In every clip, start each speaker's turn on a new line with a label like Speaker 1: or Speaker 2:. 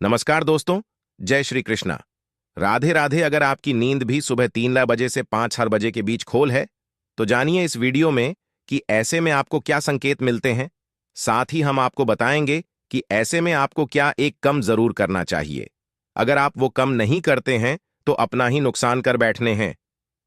Speaker 1: नमस्कार दोस्तों। जय श्री कृष्णा। राधे राधे। अगर आपकी नींद भी सुबह 3 बजे से 5-4 बजे के बीच खोल है तो जानिए इस वीडियो में कि ऐसे में आपको क्या संकेत मिलते हैं। साथ ही हम आपको बताएंगे कि ऐसे में आपको क्या एक कम जरूर करना चाहिए। अगर आप वो कम नहीं करते हैं तो अपना ही नुकसान कर बैठने हैं।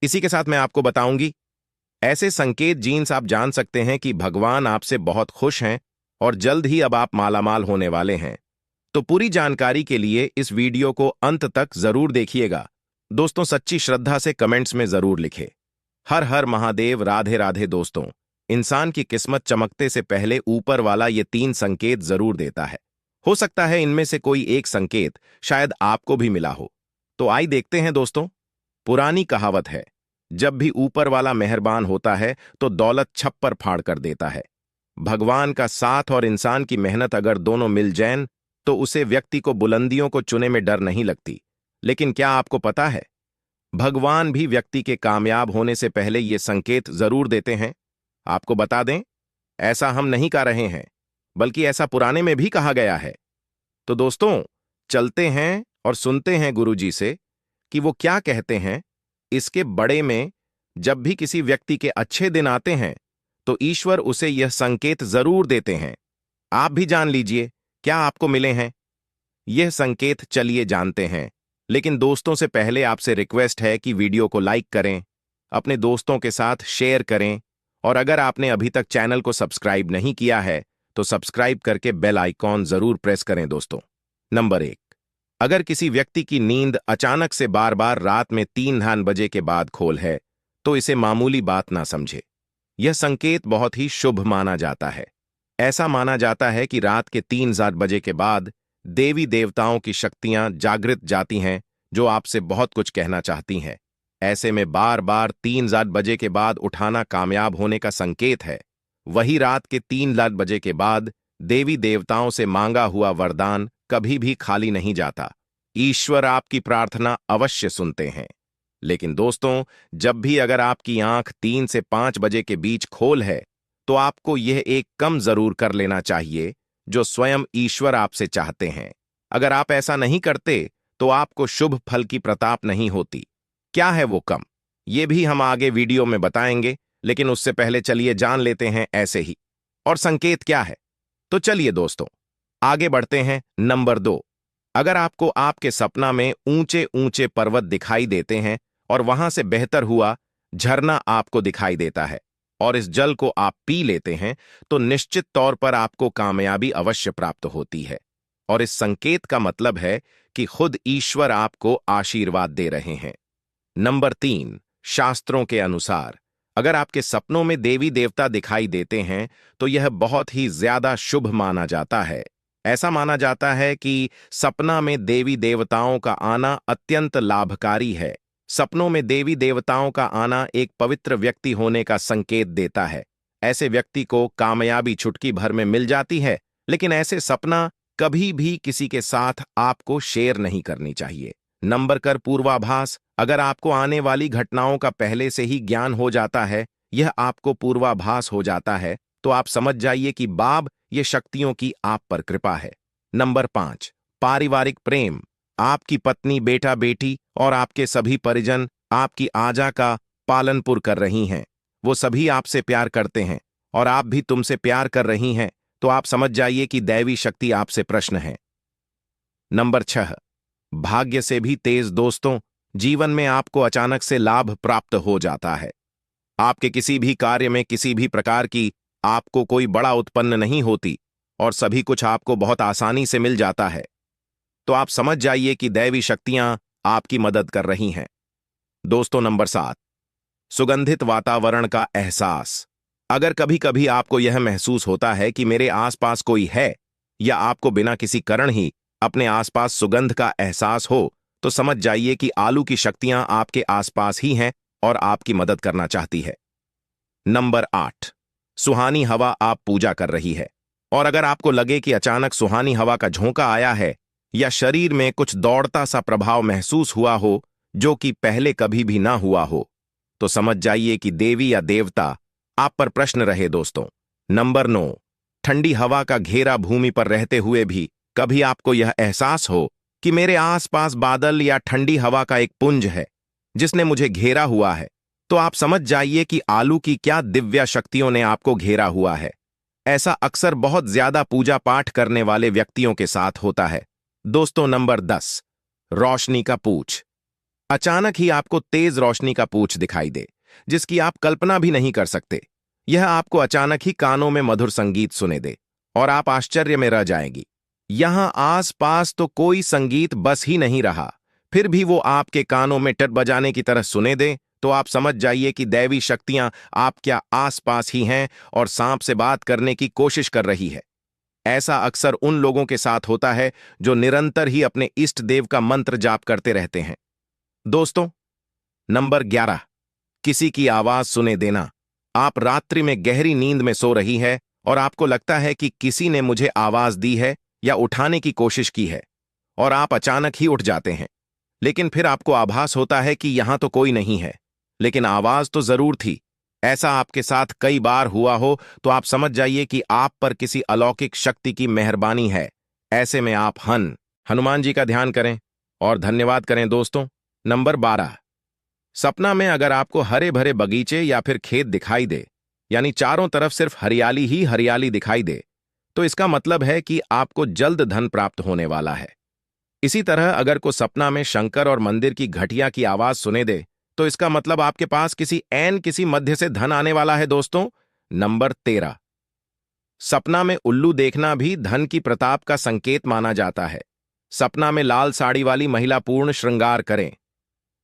Speaker 1: इसी के साथ मैं आपको बताऊंगी ऐसे संकेत जीन्स आप जान सकते हैं कि भगवान आपसे बहुत खुश हैं और जल्द ही अब आप मालामाल होने वाले हैं। तो पूरी जानकारी के लिए इस वीडियो को अंत तक जरूर देखिएगा। दोस्तों, सच्ची श्रद्धा से कमेंट्स में जरूर लिखें हर हर महादेव। राधे राधे। दोस्तों, इंसान की किस्मत चमकते से पहले ऊपर वाला ये 3 संकेत जरूर देता है। हो सकता है इनमें से कोई एक संकेत शायद आपको भी मिला हो। तो आइए देखते हैं दोस्तों। पुरानी कहावत है, जब भी ऊपर वाला मेहरबान होता है तो दौलत छप्पर फाड़ कर देता है। भगवान का साथ और इंसान की मेहनत अगर दोनों मिल जाएं तो उसे व्यक्ति को बुलंदियों को चुने में डर नहीं लगती। लेकिन क्या आपको पता है, भगवान भी व्यक्ति के कामयाब होने से पहले ये संकेत जरूर देते हैं। आपको बता दें, ऐसा हम नहीं कह रहे हैं, बल्कि ऐसा पुराने में भी कहा गया है। तो दोस्तों, चलते हैं और सुनते हैं गुरुजी से कि वो क्या कहते हैं। इसके बड़े में जब भी किसी व्यक्ति के अच्छे दिन आते हैं तो ईश्वर उसे यह संकेत जरूर देते हैं। आप भी जान लीजिए क्या आपको मिले हैं यह संकेत। चलिए जानते हैं। लेकिन दोस्तों से पहले आपसे रिक्वेस्ट है कि वीडियो को लाइक करें, अपने दोस्तों के साथ शेयर करें और अगर आपने अभी तक चैनल को सब्सक्राइब नहीं किया है तो सब्सक्राइब करके बेल आइकॉन जरूर प्रेस करें। दोस्तों, नंबर 1, अगर किसी व्यक्ति की नींद अचानक से बार बार रात में 3 बजे के बाद खोल है तो इसे मामूली बात ना समझे। यह संकेत बहुत ही शुभ माना जाता है। ऐसा माना जाता है कि रात के 3 बजे के बाद देवी देवताओं की शक्तियां जागृत जाती हैं जो आपसे बहुत कुछ कहना चाहती हैं। ऐसे में बार बार 3 बजे के बाद उठाना कामयाब होने का संकेत है। वही रात के 3 बजे के बाद देवी देवताओं से मांगा हुआ वरदान कभी भी खाली नहीं जाता। ईश्वर आपकी प्रार्थना अवश्य सुनते हैं। लेकिन दोस्तों, जब भी अगर आपकी आंख 3 से 5 बजे के बीच खोल है तो आपको यह एक कम जरूर कर लेना चाहिए जो स्वयं ईश्वर आपसे चाहते हैं। अगर आप ऐसा नहीं करते तो आपको शुभ फल की प्रताप नहीं होती। क्या है वो कम, ये भी हम आगे वीडियो में बताएंगे, लेकिन उससे पहले चलिए जान लेते हैं ऐसे ही और संकेत क्या है। तो चलिए दोस्तों, आगे बढ़ते हैं। नंबर 2, अगर आपको आपके सपना में ऊंचे ऊंचे पर्वत दिखाई देते हैं और वहां से बेहतर हुआ झरना आपको दिखाई देता है और इस जल को आप पी लेते हैं तो निश्चित तौर पर आपको कामयाबी अवश्य प्राप्त होती है। और इस संकेत का मतलब है कि खुद ईश्वर आपको आशीर्वाद दे रहे हैं। नंबर 3, शास्त्रों के अनुसार अगर आपके सपनों में देवी देवता दिखाई देते हैं तो यह बहुत ही ज्यादा शुभ माना जाता है। ऐसा माना जाता है कि सपना में देवी देवताओं का आना अत्यंत लाभकारी है। सपनों में देवी देवताओं का आना एक पवित्र व्यक्ति होने का संकेत देता है। ऐसे व्यक्ति को कामयाबी चुटकी भर में मिल जाती है, लेकिन ऐसे सपना कभी भी किसी के साथ आपको शेयर नहीं करनी चाहिए। नंबर कर पूर्वाभास, अगर आपको आने वाली घटनाओं का पहले से ही ज्ञान हो जाता है, यह आपको पूर्वाभास हो जाता है, तो आप समझ जाइए कि बाब ये शक्तियों की आप पर कृपा है। नंबर 5, पारिवारिक प्रेम, आपकी पत्नी, बेटा बेटी और आपके सभी परिजन आपकी आजा का पालनपुर कर रही हैं। वो सभी आपसे प्यार करते हैं और आप भी तुमसे प्यार कर रही हैं, तो आप समझ जाइए कि दैवी शक्ति आपसे प्रसन्न है। नंबर 6, भाग्य से भी तेज। दोस्तों, जीवन में आपको अचानक से लाभ प्राप्त हो जाता है। आपके किसी भी कार्य में किसी भी प्रकार की आपको कोई बड़ा उत्पन्न नहीं होती और सभी कुछ आपको बहुत आसानी से मिल जाता है, तो आप समझ जाइए कि दैवी शक्तियां आपकी मदद कर रही हैं। दोस्तों, नंबर 7, सुगंधित वातावरण का एहसास। अगर कभी कभी आपको यह महसूस होता है कि मेरे आसपास कोई है या आपको बिना किसी कारण ही अपने आसपास सुगंध का एहसास हो, तो समझ जाइए कि आलू की शक्तियां आपके आसपास ही हैं और आपकी मदद करना चाहती है। नंबर 8, सुहानी हवा आप पूजा कर रही है और अगर आपको लगे कि अचानक सुहानी हवा का झोंका आया है या शरीर में कुछ दौड़ता सा प्रभाव महसूस हुआ हो जो कि पहले कभी भी ना हुआ हो, तो समझ जाइए कि देवी या देवता आप पर प्रश्न रहे। दोस्तों, नंबर 9, ठंडी हवा का घेरा भूमि पर रहते हुए भी कभी आपको यह एहसास हो कि मेरे आसपास बादल या ठंडी हवा का एक पुंज है जिसने मुझे घेरा हुआ है, तो आप समझ जाइए कि आलू की क्या दिव्य शक्तियों ने आपको घेरा हुआ है। ऐसा अक्सर बहुत ज्यादा पूजा पाठ करने वाले व्यक्तियों के साथ होता है। दोस्तों, नंबर 10, रोशनी का पूछ। अचानक ही आपको तेज रोशनी का पूछ दिखाई दे, जिसकी आप कल्पना भी नहीं कर सकते। यह आपको अचानक ही कानों में मधुर संगीत सुने दे और आप आश्चर्य में रह जाएंगी। यहां आस-पास तो कोई संगीत बस ही नहीं रहा, फिर भी वो आपके कानों में टट बजाने की तरह सुने दे, तो आप समझ जाइए कि दैवी शक्तियां आपके आस-पास ही हैं और सांप से बात करने की कोशिश कर रही है। ऐसा अक्सर उन लोगों के साथ होता है जो निरंतर ही अपने इष्ट देव का मंत्र जाप करते रहते हैं। दोस्तों, नंबर 11, किसी की आवाज सुने देना। आप रात्रि में गहरी नींद में सो रही है और आपको लगता है कि किसी ने मुझे आवाज दी है या उठाने की कोशिश की है, और आप अचानक ही उठ जाते हैं। लेकिन फिर आपको आभास होता है कि यहां तो कोई नहीं है, लेकिन आवाज तो जरूर थी। ऐसा आपके साथ कई बार हुआ हो तो आप समझ जाइए कि आप पर किसी अलौकिक शक्ति की मेहरबानी है। ऐसे में आप हनुमान जी का ध्यान करें और धन्यवाद करें। दोस्तों, नंबर 12, सपना में अगर आपको हरे भरे बगीचे या फिर खेत दिखाई दे, यानी चारों तरफ सिर्फ हरियाली ही हरियाली दिखाई दे, तो इसका मतलब है कि आपको जल्द धन प्राप्त होने वाला है। इसी तरह अगर को सपना में शंकर और मंदिर की घटिया की आवाज सुने दे, तो इसका मतलब आपके पास किसी मध्य से धन आने वाला है। दोस्तों, नंबर 13, सपना में उल्लू देखना भी धन की प्रताप का संकेत माना जाता है। सपना में लाल साड़ी वाली महिला पूर्ण श्रृंगार करें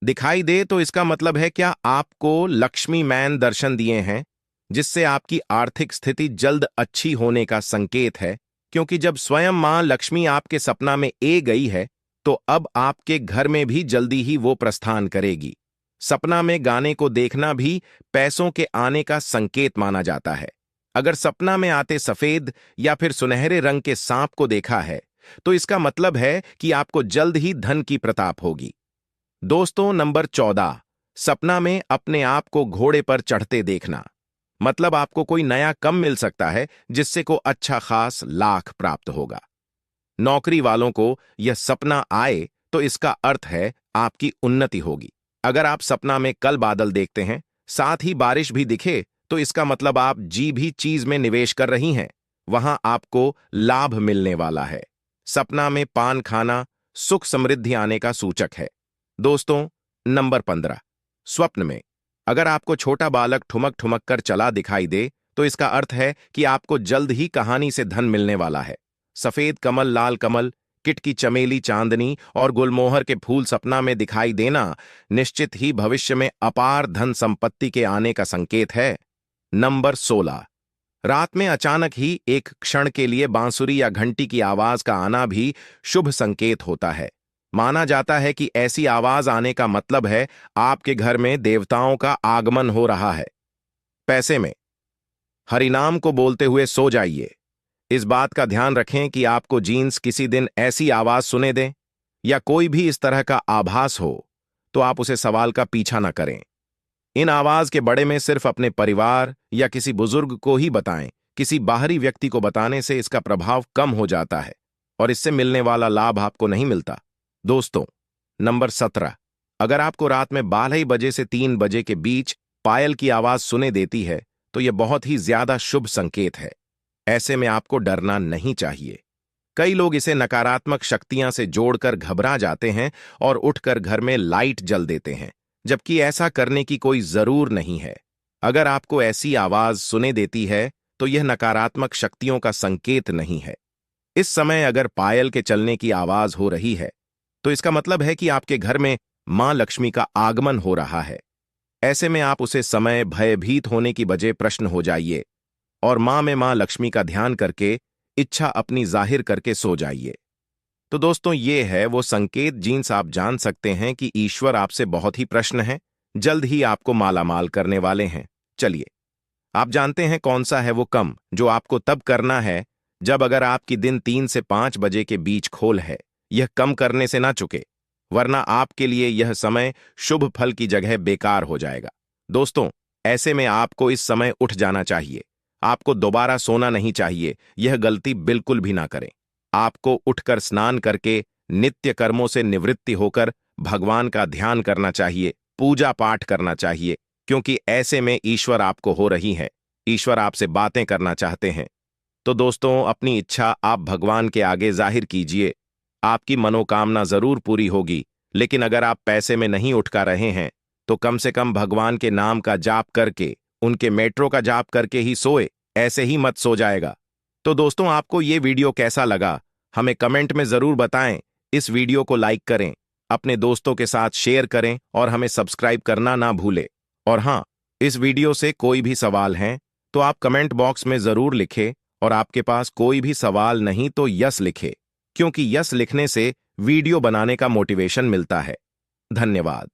Speaker 1: दिखाई दे, तो इसका मतलब है क्या आपको लक्ष्मी मैन दर्शन दिए हैं, जिससे आपकी आर्थिक स्थिति जल्द अच्छी होने का संकेत है, क्योंकि जब स्वयं मां लक्ष्मी आपके सपना में गई है, तो अब आपके घर में भी जल्दी ही वो प्रस्थान करेगी। सपना में गाने को देखना भी पैसों के आने का संकेत माना जाता है। अगर सपना में आते सफेद या फिर सुनहरे रंग के सांप को देखा है, तो इसका मतलब है कि आपको जल्द ही धन की प्रताप होगी। दोस्तों, नंबर 14, सपना में अपने आप को घोड़े पर चढ़ते देखना। मतलब आपको कोई नया काम मिल सकता है जिससे को अच्छा खास लाख प्राप्त होगा। नौकरी वालों को यह सपना आए तो इसका अर्थ है आपकी उन्नति होगी। अगर आप सपना में कल बादल देखते हैं, साथ ही बारिश भी दिखे, तो इसका मतलब आप भी चीज में निवेश कर रही हैं, वहां आपको लाभ मिलने वाला है। सपना में पान खाना सुख समृद्धि आने का सूचक है। दोस्तों, नंबर 15, स्वप्न में अगर आपको छोटा बालक ठुमक ठुमक कर चला दिखाई दे, तो इसका अर्थ है कि आपको जल्द ही कहानी से धन मिलने वाला है। सफेद कमल, लाल कमल, किटकी, चमेली, चांदनी और गुलमोहर के फूल सपना में दिखाई देना निश्चित ही भविष्य में अपार धन संपत्ति के आने का संकेत है। नंबर 16, रात में अचानक ही एक क्षण के लिए बांसुरी या घंटी की आवाज का आना भी शुभ संकेत होता है। माना जाता है कि ऐसी आवाज आने का मतलब है आपके घर में देवताओं का आगमन हो रहा है। पैसे में हरिनाम को बोलते हुए सो जाइए। इस बात का ध्यान रखें कि आपको जीन्स किसी दिन ऐसी आवाज सुने दें या कोई भी इस तरह का आभास हो, तो आप उसे सवाल का पीछा न करें। इन आवाज के बड़े में सिर्फ अपने परिवार या किसी बुजुर्ग को ही बताएं। किसी बाहरी व्यक्ति को बताने से इसका प्रभाव कम हो जाता है और इससे मिलने वाला लाभ आपको नहीं मिलता। दोस्तों, नंबर 17, अगर आपको रात में 12 बजे से 3 बजे के बीच पायल की आवाज सुने देती है, तो यह बहुत ही ज्यादा शुभ संकेत है। ऐसे में आपको डरना नहीं चाहिए। कई लोग इसे नकारात्मक शक्तियां से जोड़कर घबरा जाते हैं और उठकर घर में लाइट जल देते हैं, जबकि ऐसा करने की कोई जरूर नहीं है। अगर आपको ऐसी आवाज सुने देती है, तो यह नकारात्मक शक्तियों का संकेत नहीं है। इस समय अगर पायल के चलने की आवाज हो रही है, तो इसका मतलब है कि आपके घर में मां लक्ष्मी का आगमन हो रहा है। ऐसे में आप उसे समय भयभीत होने की बजाय प्रश्न हो जाइए और मां लक्ष्मी का ध्यान करके इच्छा अपनी जाहिर करके सो जाइए। तो दोस्तों, ये है वो संकेत जिनसे आप जान सकते हैं कि ईश्वर आपसे बहुत ही प्रसन्न है, जल्द ही आपको मालामाल करने वाले हैं। चलिए, आप जानते हैं कौन सा है वो काम जो आपको तब करना है जब अगर आपकी दिन 3 से 5 बजे के बीच खोल है। यह कम करने से ना चुके, वरना आपके लिए यह समय शुभ फल की जगह बेकार हो जाएगा। दोस्तों, ऐसे में आपको इस समय उठ जाना चाहिए। आपको दोबारा सोना नहीं चाहिए। यह गलती बिल्कुल भी ना करें। आपको उठकर स्नान करके नित्य कर्मों से निवृत्ति होकर भगवान का ध्यान करना चाहिए, पूजा पाठ करना चाहिए, क्योंकि ऐसे में ईश्वर आपको हो रही है, ईश्वर आपसे बातें करना चाहते हैं। तो दोस्तों, अपनी इच्छा आप भगवान के आगे जाहिर कीजिए, आपकी मनोकामना जरूर पूरी होगी। लेकिन अगर आप पैसे में नहीं उठका रहे हैं तो कम से कम भगवान के नाम का जाप करके, उनके मेट्रो का जाप करके ही सोए, ऐसे ही मत सो जाएगा। तो दोस्तों, आपको ये वीडियो कैसा लगा हमें कमेंट में जरूर बताएं। इस वीडियो को लाइक करें, अपने दोस्तों के साथ शेयर करें और हमें सब्सक्राइब करना ना भूलें। और हाँ, इस वीडियो से कोई भी सवाल हैं तो आप कमेंट बॉक्स में जरूर लिखें, और आपके पास कोई भी सवाल नहीं तो यस लिखे, क्योंकि यस लिखने से वीडियो बनाने का मोटिवेशन मिलता है। धन्यवाद।